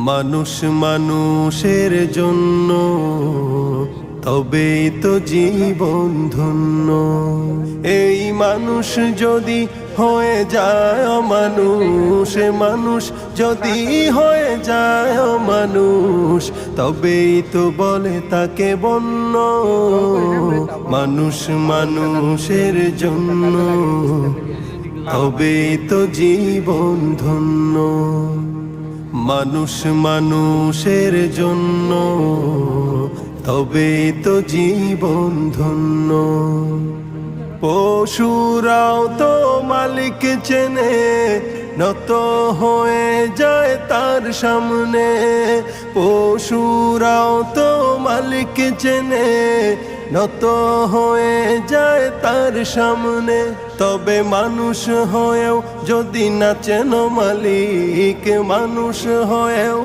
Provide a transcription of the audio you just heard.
মানুষ মানুষের জন্য, তবেই তো জীবন ধন্য। এই মানুষ যদি হয়ে যায় অমানুষ, মানুষ যদি হয়ে যায় অমানুষ, তবেই তো বলে তাকে বন্য। মানুষ মানুষের জন্য, তবেই তো জীবন ধন্য। মানুষ মানুষের জন্য, তবেই তো জীবন ধন্য। পশুরাও তো মালিক চেনে, নত হয়ে যায় তার সামনে। পশুরাও তো মালিক চেনে, নত হয়ে যায় তার সামনে। তবে মানুষ হয়েও যদি না চেনো মালিক, মানুষ হয়েও